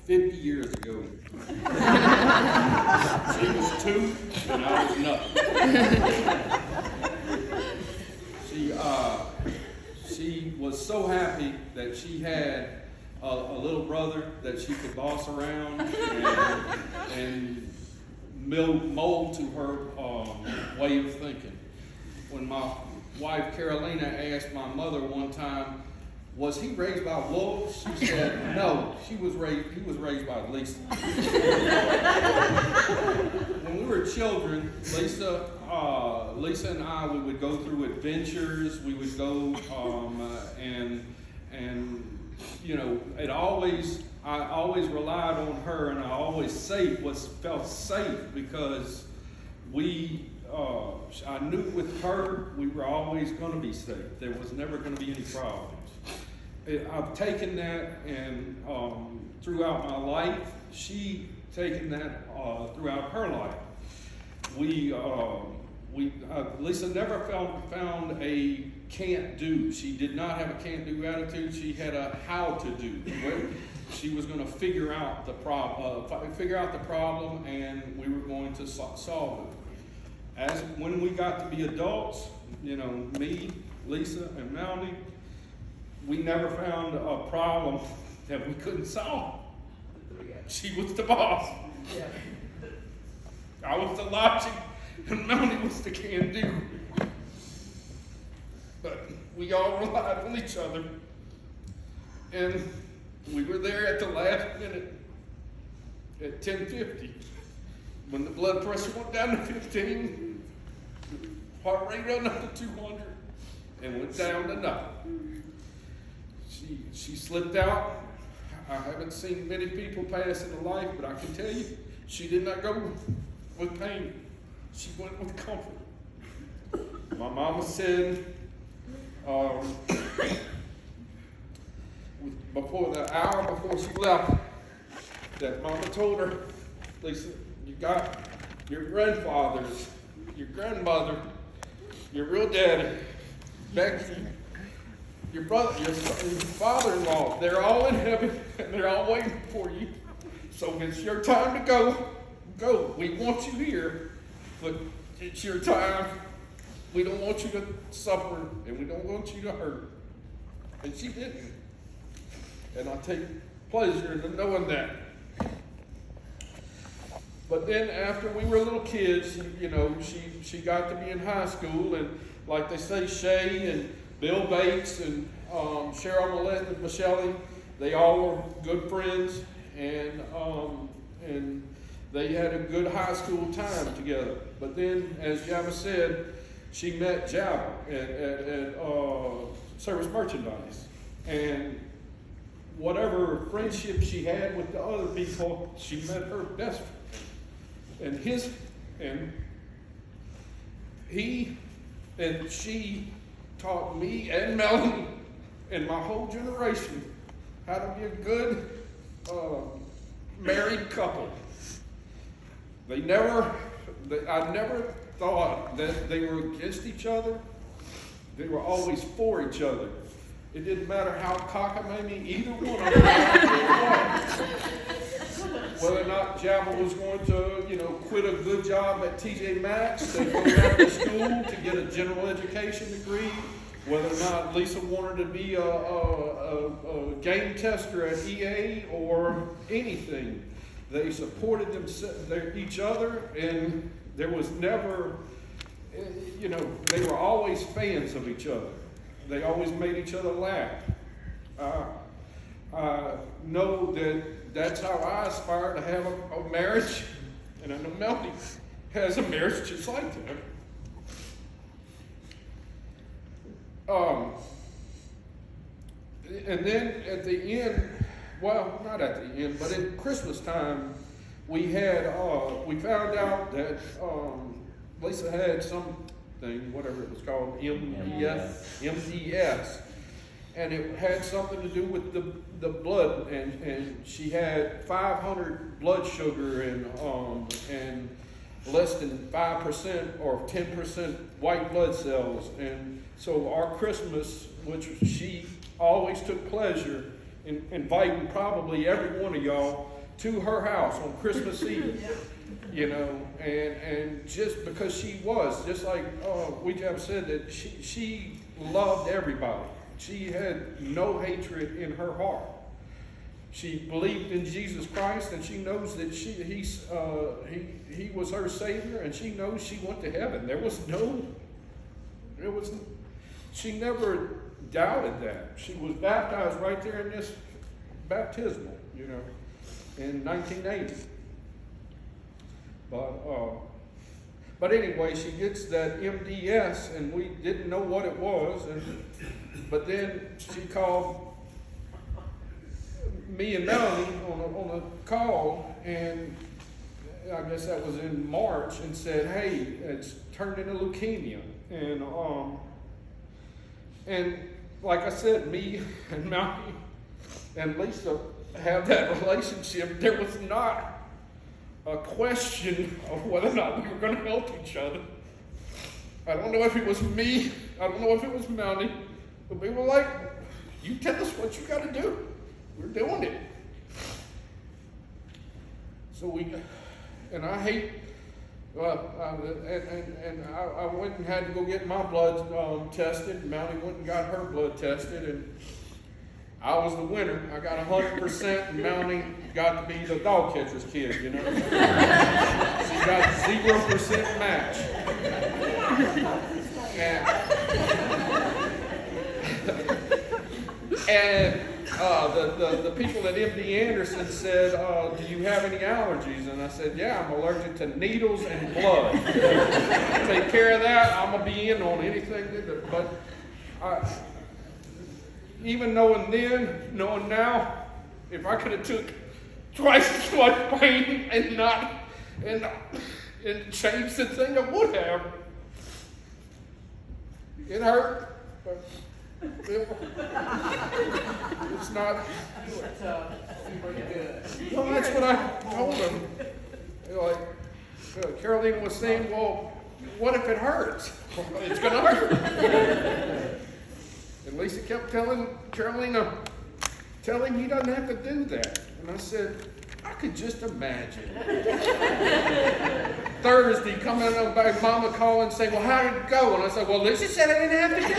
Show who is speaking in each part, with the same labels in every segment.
Speaker 1: 50 years ago. She was 2 and I was nothing. She was so happy that she had a little brother that she could boss around and mold to her way of thinking. When my wife Carolina asked my mother one time, was he raised by wolves? She said, no, he was raised by Lisa. When we were children, Lisa and I, we would go through adventures. We would go and you know, I always relied on her, and I always felt safe because I knew with her we were always going to be safe. There was never going to be any problems. I've taken that and throughout my life, she taken that throughout her life. Lisa never found a can't do. She did not have a can't do attitude. She had a how to do. She was going to figure out the problem, and we were going to solve it. When we got to be adults, you know, me, Lisa, and Melanie, we never found a problem that we couldn't solve. She was the boss. Yeah. I was the logic, and Melanie was the can-do. But we all relied on each other. And we were there at the last minute at 10:50 when the blood pressure went down to 15, heart rate went up to 200, and went down to nothing. She slipped out. I haven't seen many people pass in life, but I can tell you, she did not go with pain. She went with comfort. My mama said, before the hour before she left, that mama told her, Lisa, you got your grandfathers, your grandmother, your real daddy, Becky, your brother, your father-in-law, they're all in heaven and they're all waiting for you. So when it's your time to go, go. We want you here, but it's your time. We don't want you to suffer and we don't want you to hurt. And she didn't. And I take pleasure in knowing that. But then after we were little kids, you know, she got to be in high school, and like they say, Shay and Bill Bates and Cheryl Michelle, they all were good friends, and they had a good high school time together. But then, as Java said, she met Java at Service Merchandise, and whatever friendship she had with the other people, she met her best friend. And he and she taught me and Melanie and my whole generation how to be a good married couple. I never thought that they were against each other. They were always for each other. It didn't matter how cockamamie either one of them was. Whether or not Java was going to, you know, quit a good job at TJ Maxx and go back to school to get a general education degree, whether or not Lisa wanted to be a game tester at EA or anything. They supported each other, and there was never, you know, they were always fans of each other. They always made each other laugh. I know that's how I aspire to have a marriage, and I know Melanie has a marriage just like that. And then at the end, well, not at the end, but at Christmas time, we found out that Lisa had something, whatever it was called, MDS, and it had something to do with the blood, and she had 500 blood sugar and less than 5% or 10% white blood cells. And so our Christmas, which she always took pleasure inviting probably every one of y'all to her house on Christmas Eve. You know, and just because she was, just like we have said, that she loved everybody. She had no hatred in her heart. She believed in Jesus Christ, and she knows that he was her Savior, and she knows she went to heaven. She never doubted that. She was baptized right there in this baptismal, you know, in 1980. But anyway, she gets that MDS, and we didn't know what it was. But then she called me and Melanie on a call, and I guess that was in March, and said, "Hey, it's turned into leukemia." And like I said, me and Melanie and Lisa have that relationship. There was not a question of whether or not we were going to help each other. I don't know if it was me, I don't know if it was Melanie, but we were like, you tell us what you got to do. We're doing it. So I went and had to go get my blood tested. Melanie went and got her blood tested, and I was the winner. I got 100%, and Melanie got to be the dog catcher's kid, you know. She got 0% match. And the people at MD Anderson said, "Do you have any allergies?" And I said, "Yeah, I'm allergic to needles and blood. Take care of that. I'm gonna be in on anything." But even knowing then, knowing now, if I could have took twice as much pain and changed the thing, I would have. It hurt, but it's not. Well, that's what I told them. Like Carolina was saying, "Well, what if it hurts?" Well, it's going to hurt. And Lisa kept telling Carolina, "Tell him he doesn't have to do that." And I said, I could just imagine. Thursday, coming up back, Mama calling and saying, "Well, how did it go?" And I said, "Well, Lisa said I didn't have to do it."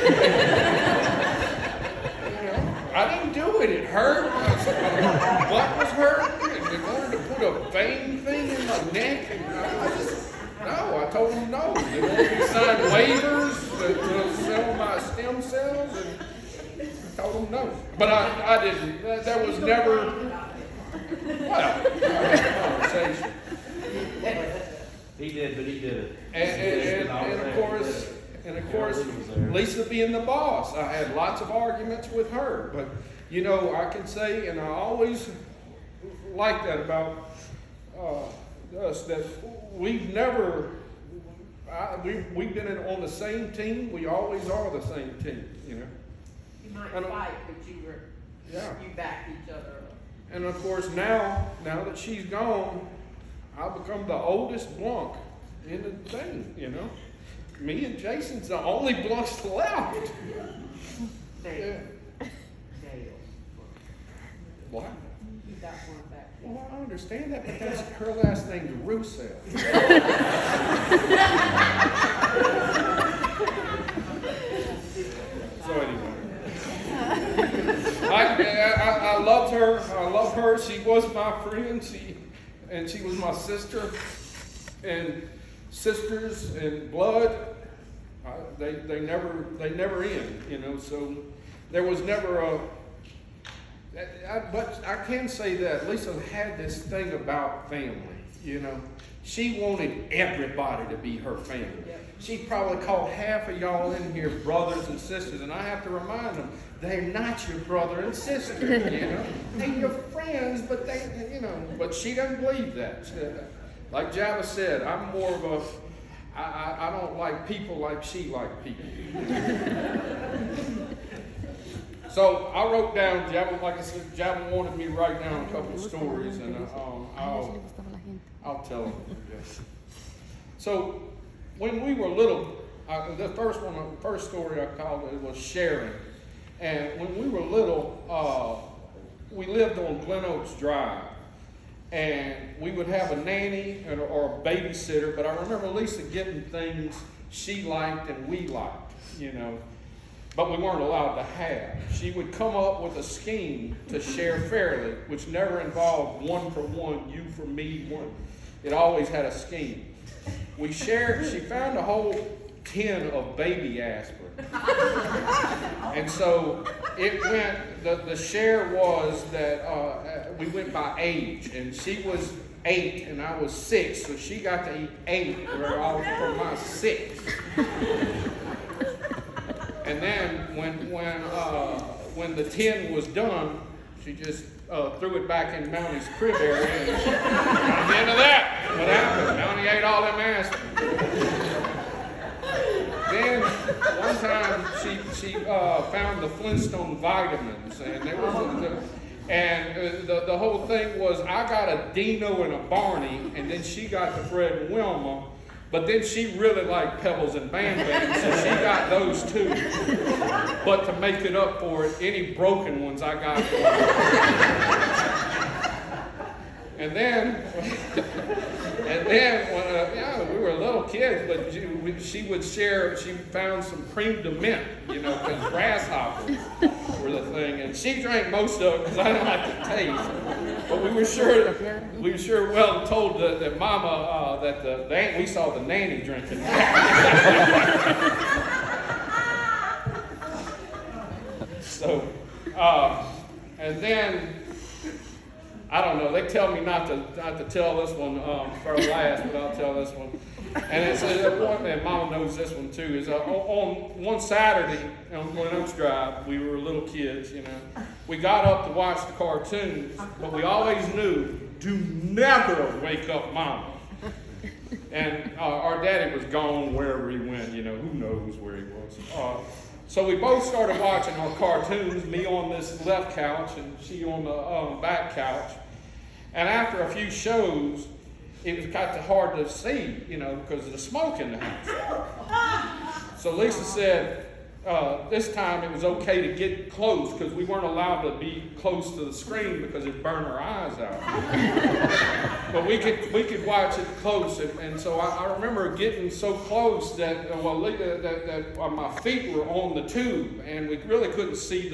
Speaker 1: You know, I didn't do it. It hurt. My butt was hurting, and they wanted to put a vein thing in my neck. And I told them no. They wanted me to sign waivers to sell my stem cells, and I told them no. But I didn't. There was never. Well, conversation.
Speaker 2: He did, but he did it.
Speaker 1: And of course, Lisa being the boss, I had lots of arguments with her. But you know, I can say, and I always like that about us, that we've never. We've been on the same team. We always are the same team. You know.
Speaker 3: You might fight, but you back each other up.
Speaker 1: And of course, now that she's gone, I've become the oldest Blunck in the thing, you know. Me and Jason's the only Bluncks left.
Speaker 3: Dale.
Speaker 1: What?
Speaker 3: You got one back.
Speaker 1: Well, I understand that, but that's her last name's Roussel. So anyway. I loved her. I love her. She was my friend. She was my sister. And sisters and blood, they never end. You know. So there was never a. But I can say that Lisa had this thing about family. You know, she wanted everybody to be her family. She probably called half of y'all in here brothers and sisters, and I have to remind them, they're not your brother and sister, you know. They're your friends, but but she doesn't believe that. Like Java said, I'm more of a, I don't like people like she liked people. So I wrote down, Java, like I said, Java wanted me to write down a couple of stories, and I'll tell them, I guess. So, when we were little, the first story I called it was sharing. And when we were little, we lived on Glen Oaks Drive, and we would have a nanny or a babysitter, but I remember Lisa getting things she liked and we liked, you know, but we weren't allowed to have. She would come up with a scheme to share fairly, which never involved one for one, you for me, one. It always had a scheme. We shared, she found a whole tin of baby aspirin. And so it went, the share was that we went by age, and she was 8 and I was 6, so she got to eat 8 where I was for my 6. And then when the tin was done, she just threw it back in Melanie's crib area, and at the end of that, what happened? Melanie ate all them aspirin. Then one time she found the Flintstone vitamins, and there was the whole thing was I got a Dino and a Barney, and then she got the Fred and Wilma, but then she really liked Pebbles and Bam Bam, so she got those too. But to make it up for it, any broken ones I got for her. And then when, we were little kids, but she would share, she found some creme de menthe, you know, because grasshoppers were the thing. And she drank most of it because I didn't like the taste. But we were sure well told that Mama, we saw the nanny drinking. So, and then, I don't know. They tell me not to tell this one for last, but I'll tell this one. And it's and Mama knows this one too. Is on one Saturday on Glen Oaks Drive, we were little kids. You know, we got up to watch the cartoons, but we always knew do never wake up Mama. And our daddy was gone wherever he went. You know, who knows where he was. So we both started watching our cartoons, me on this left couch and she on the back couch. And after a few shows, it was kind of hard to see, you know, because of the smoke in the house. So Lisa said this time it was okay to get close because we weren't allowed to be close to the screen because it'd burn our eyes out. But we could watch it close, and so I remember getting so close that my feet were on the tube, and we really couldn't see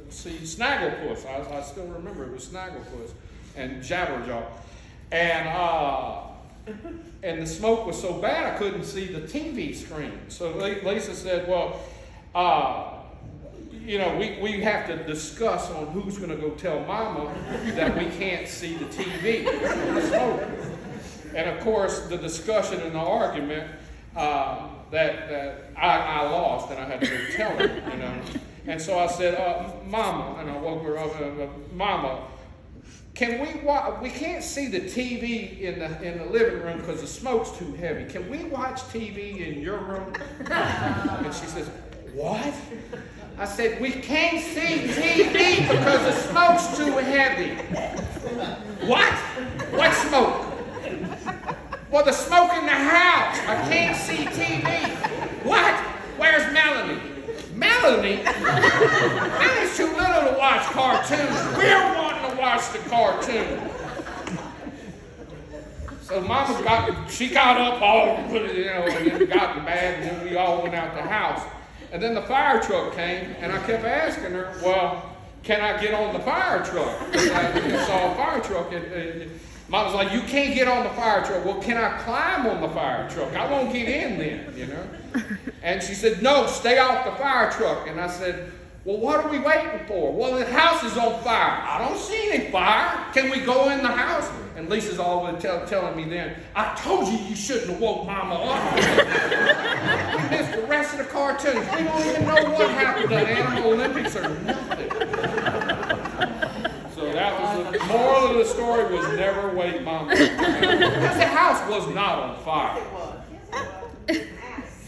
Speaker 1: see Snagglepuss. I still remember it was Snagglepuss and Jabberjaw, and the smoke was so bad I couldn't see the TV screen. So Lisa said, well, you know, we have to discuss on who's going to go tell Mama that we can't see the TV from the smoke. And of course, the discussion and the argument that I lost, and I had to go tell her, you know. And so I said, Mama, and I woke her up, Mama, can we can't see the TV in the living room because the smoke's too heavy. Can we watch TV in your room? And she says, what? I said, we can't see TV because the smoke's too heavy. What? What smoke? Well, the smoke in the house. I can't see TV. What? Where's Melanie? Melanie? Melanie's too little to watch cartoons. We're wanting to watch the cartoon. So Mama got up all, you know, and got mad, and then we all went out the house. And then the fire truck came, and I kept asking her, well, can I get on the fire truck? I saw a fire truck. Mom was like, you can't get on the fire truck. Well, can I climb on the fire truck? I won't get in then, you know. And she said, no, stay off the fire truck. And I said, well, what are we waiting for? Well, the house is on fire. I don't see any fire. Can we go in the house? And Lisa's always telling me then, I told you shouldn't have woke Mama up. We missed the rest of the cartoons. We don't even know what happened to Animal Olympics or nothing. So that was the moral of the story was never wake Mama up. Because the house was not on fire.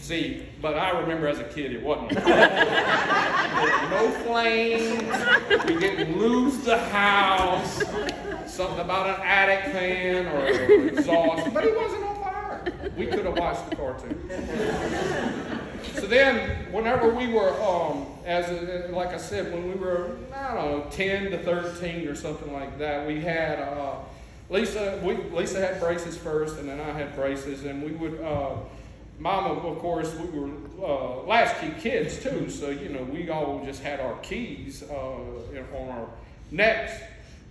Speaker 1: See, but I remember as a kid it wasn't. There were no flames. We didn't lose the house. Something about an attic fan or exhaust, but it wasn't on fire. we could have watched the cartoon. So then, whenever we were, like I said, when we were, I don't know, 10 to 13 or something like that, we had, Lisa had braces first, and then I had braces, and we would, Mama, of course, we were latchkey kids too, so, we all just had our keys on our necks,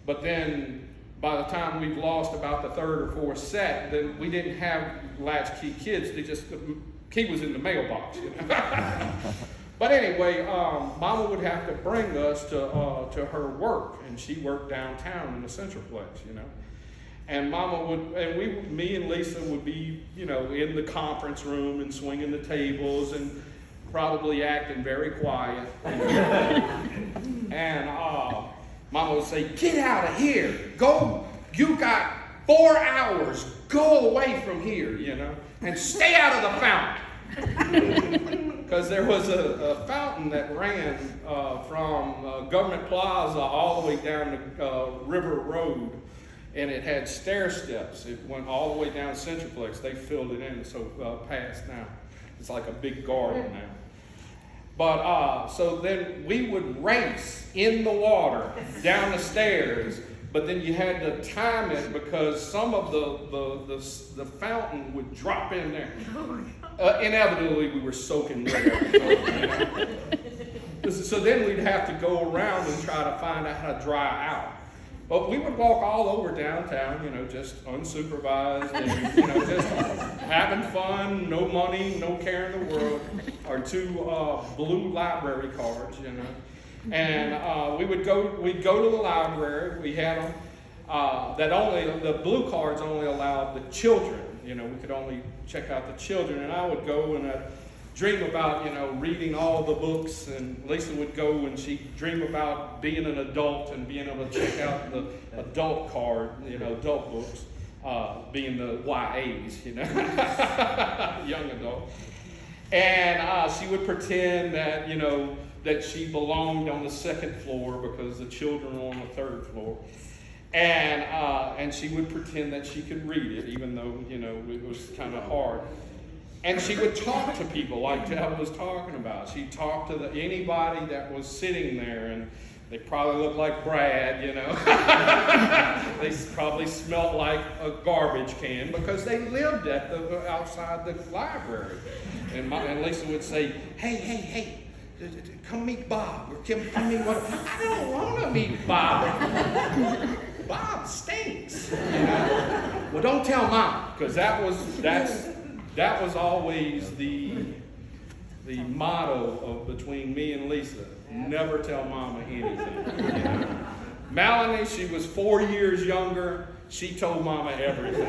Speaker 1: but then by the time we've lost about the third or fourth set, then we didn't have latchkey kids. The key was in the mailbox. But anyway, Mama would have to bring us to her work, and she worked downtown in the Centroplex, And Mama would, and me and Lisa would be, in the conference room and swinging the tables and probably acting very quiet. And Mama would say, "Get out of here! Go! You got 4 hours. Go away from here, and stay out of the fountain." Because there was a fountain that ran from Government Plaza all the way down to River Road, and it had stair steps. It went all the way down Centroplex. They filled it in so past now. It's like a big garden now. But so then we would race in the water down the stairs, but then you had to time it because some of the fountain would drop in there. Inevitably, we were soaking wet. So then we'd have to go around and try to find out how to dry out. But we would walk all over downtown, just unsupervised, and, just having fun, no money, no care in the world. Our 2 blue library cards, And we'd go to the library. We had them the blue cards only allowed the children. We could only check out the children. And I would go and dream about, reading all the books, and Lisa would go and she'd dream about being an adult and being able to check out the adult card, adult books, being the YAs, young adult. And she would pretend that, that she belonged on the 2nd floor because the children were on the 3rd floor. And she would pretend that she could read it, even though, it was kind of hard. And she would talk to people like Deb was talking about. She'd talk to anybody that was sitting there, and they probably looked like Brad, They probably smelled like a garbage can because they lived outside the library. And Lisa would say, hey, come meet Bob. Or come meet what? I don't want to meet Bob. Bob stinks. Well, don't tell Mom, because that was always the motto of between me and Lisa. Never tell Mama anything. Melanie, she was 4 years younger. She told Mama everything.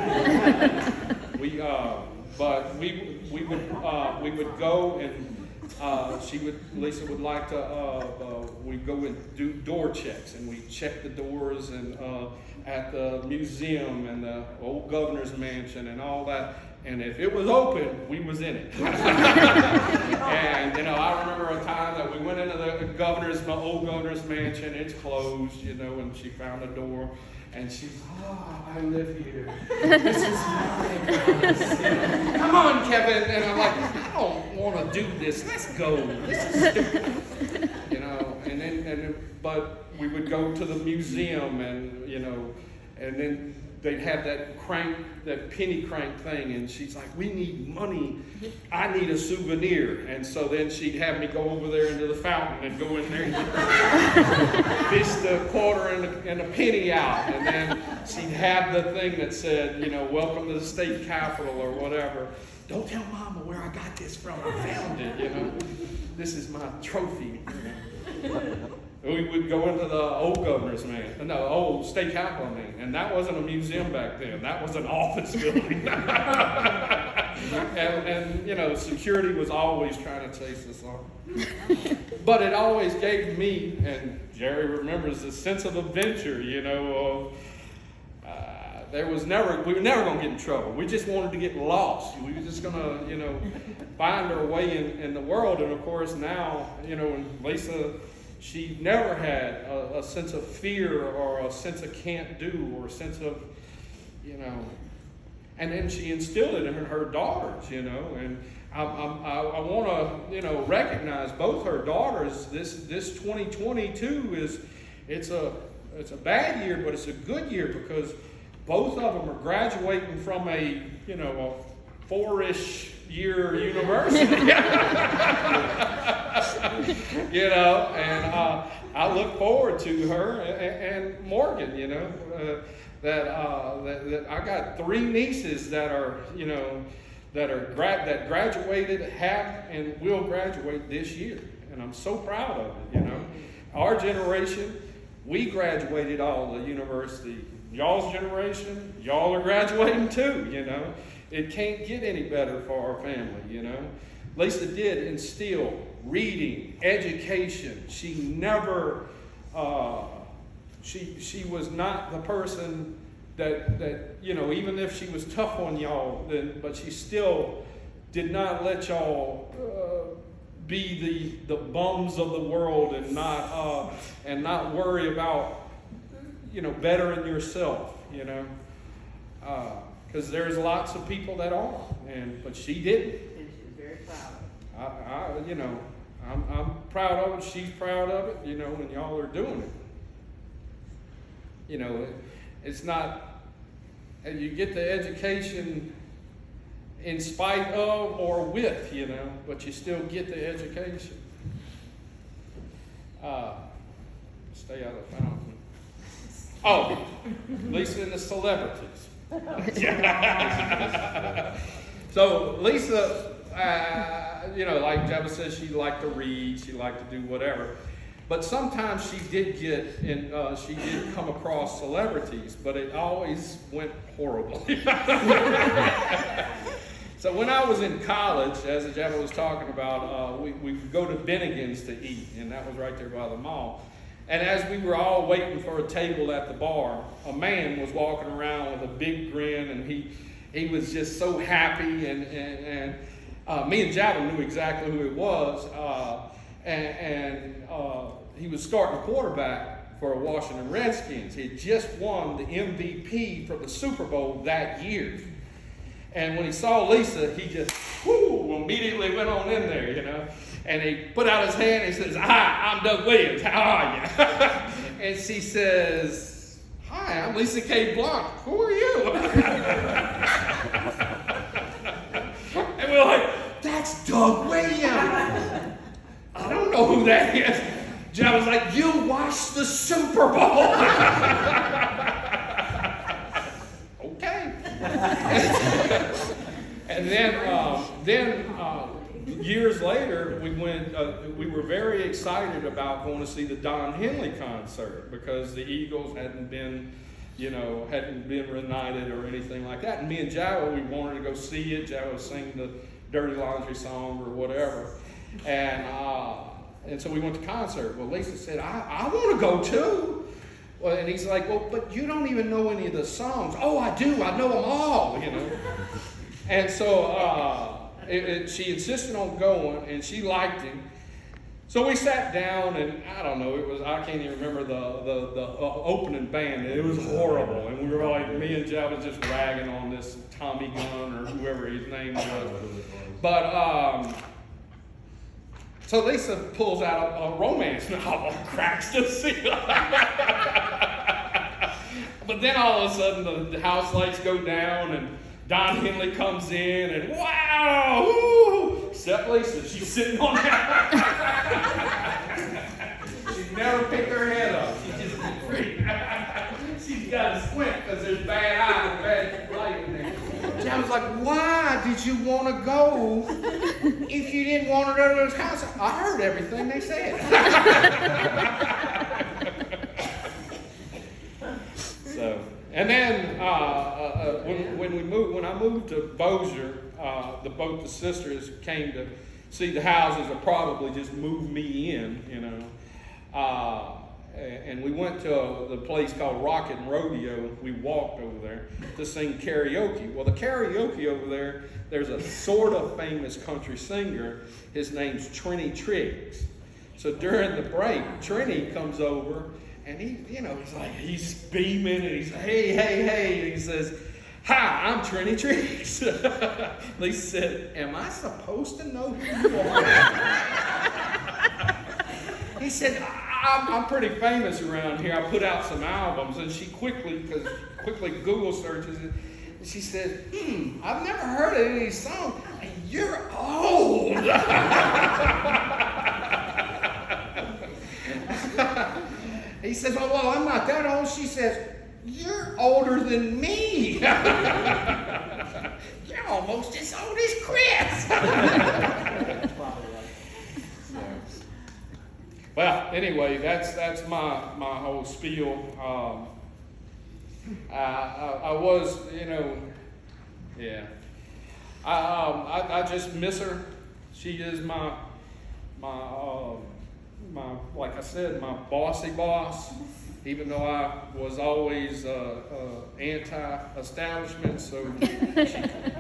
Speaker 1: But we would go and Lisa would like to we'd go and do door checks, and we'd check the doors and at the museum and the old governor's mansion and all that. And if it was open, we was in it. And, I remember a time that we went into the old governor's mansion. It's closed, and she found a door. And she's, I live here. This is my house. Come on, Kevin. And I'm like, I don't want to do this. Let's go. This is stupid. But we would go to the museum and then they'd have that penny crank thing, and she's like, we need money. I need a souvenir. And so then she'd have me go over there into the fountain and go in there and fish the quarter and the penny out. And then she'd have the thing that said, welcome to the state capitol or whatever. Don't tell Mama where I got this from. I found it, This is my trophy. We would go into the old governor's mansion, no, old state capitol, and that wasn't a museum back then. That was an office building. and security was always trying to chase us on. But it always gave me, and Jerry remembers, a sense of adventure, we were never going to get in trouble. We just wanted to get lost. We were just going to, find our way in the world. And of course now, and Lisa, she never had a sense of fear or a sense of can't do or a sense of, And then she instilled it in her daughters, you know, and I want to, recognize both her daughters. This 2022 it's a bad year, but it's a good year because both of them are graduating from a 4-ish year university. And I look forward to her and Morgan, that I got 3 nieces that are, that graduated, have and will graduate this year. And I'm so proud of it, Our generation, we graduated all the university. Y'all's generation, y'all are graduating too, It can't get any better for our family, Lisa did instill reading, education. She never, she was not the person that even if she was tough on y'all, but she still did not let y'all be the bums of the world and not worry about bettering yourself, because there's lots of people that are, but she didn't.
Speaker 3: And she's very proud of it.
Speaker 1: I'm proud of it. She's proud of it, and y'all are doing it. It's not, you get the education in spite of or with, but you still get the education. Stay out of the fountain. Oh, Lisa and the celebrities. So Lisa, like Jabba says, she liked to read, she liked to do whatever. But sometimes she did she did come across celebrities, but it always went horribly. So when I was in college, as Jabba was talking about, we would go to Bennigan's to eat, and that was right there by the mall. And as we were all waiting for a table at the bar, a man was walking around with a big grin, and he was just so happy, and me and Jabba knew exactly who it was, he was starting quarterback for Washington Redskins. He had just won the MVP for the Super Bowl that year. And when he saw Lisa, he just immediately went on in there, And he put out his hand and he says, "Hi, I'm Doug Williams. How are you?" And she says, "Hi, I'm Lisa K. Blunck. Who are you?" And we're like, "That's Doug Williams." "I don't know who that is." John was like, "You watched the Super Bowl." Okay. And then years later, we went. We were very excited about going to see the Don Henley concert because the Eagles hadn't been reunited or anything like that. And me and Jawa, we wanted to go see it. Jawa was singing the Dirty Laundry song or whatever, and so we went to concert. Well, Lisa said, "I want to go too." Well, and he's like, "Well, but you don't even know any of the songs." "Oh, I do. I know them all, And so she insisted on going, and she liked him. So we sat down, and I don't know, I can't even remember the opening band. It was horrible, and we were like, me and Jeff was just ragging on this Tommy Gunn or whoever his name was. But so Lisa pulls out a romance novel, cracks the seal. But then all of a sudden the house lights go down, and Don Henley comes in, and wow! Woo! Except Lisa, she's sitting on that. She's never picked her head up. She's just free. She's got to squint because there's bad eyes and bad light in there. John was like, "Why did you want to go if you didn't want to go to this concert?" "I heard everything they said." So, and then when I moved to Bossier, both the sisters came to see the houses, or probably just moved me in, and we went to the place called Rocket and Rodeo. We walked over there to sing karaoke. Well, the karaoke over there, there's a sort of famous country singer. His name's Trini Triggs. So during the break, Trini comes over, and he's beaming, and he's, "Hey, hey, hey," and he says, "Hi, I'm Trini Triggs." Lisa said, "Am I supposed to know who you are?" He said, I'm pretty famous around here. I put out some albums. And she quickly Google searches it. And she said, I've never heard of any of these songs. You're old. He says, "Oh, well, I'm not that old." She says, "You're older than me." "You're almost as old as Chris." Well, anyway, that's my whole spiel. I was, yeah. I just miss her. She is my like I said, my bossy boss. Even though I was always anti-establishment, so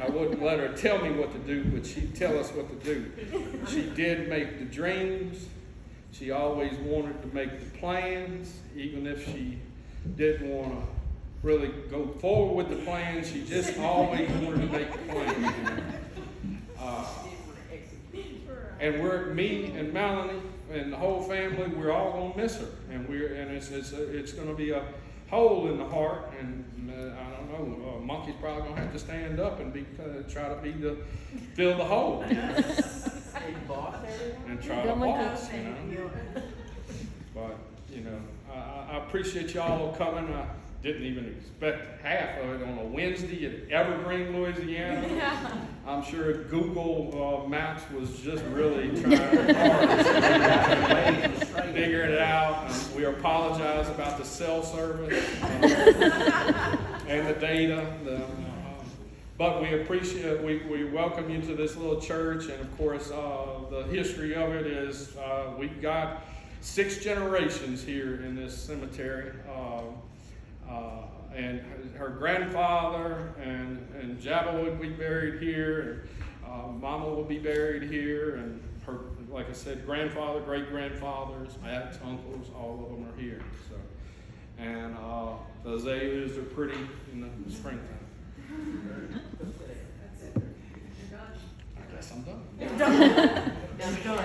Speaker 1: I wouldn't let her tell me what to do, but she'd tell us what to do. She did make the dreams. She always wanted to make the plans, even if she didn't want to really go forward with the plans. She just always wanted to make the plans. And me and Melanie and the whole family, we're all gonna miss her, and it's gonna be a hole in the heart. And I don't know, Monkey's probably gonna have to stand up and try to fill the hole. And try to boss, But, I appreciate y'all coming. I didn't even expect half of it on a Wednesday at Evergreen, Louisiana. Yeah. I'm sure Google Maps was just really trying hard to figure it out. We apologize about the cell service and the data. But we appreciate, we welcome you to this little church, and of course, the history of it is we've got 6 generations here in this cemetery, and her grandfather and Jabba would be buried here, and Mama will be buried here, and her, like I said, grandfather, great-grandfathers, aunts, uncles, all of them are here. So, and the azaleas are pretty in the springtime. I guess I'm done.
Speaker 3: I'm done.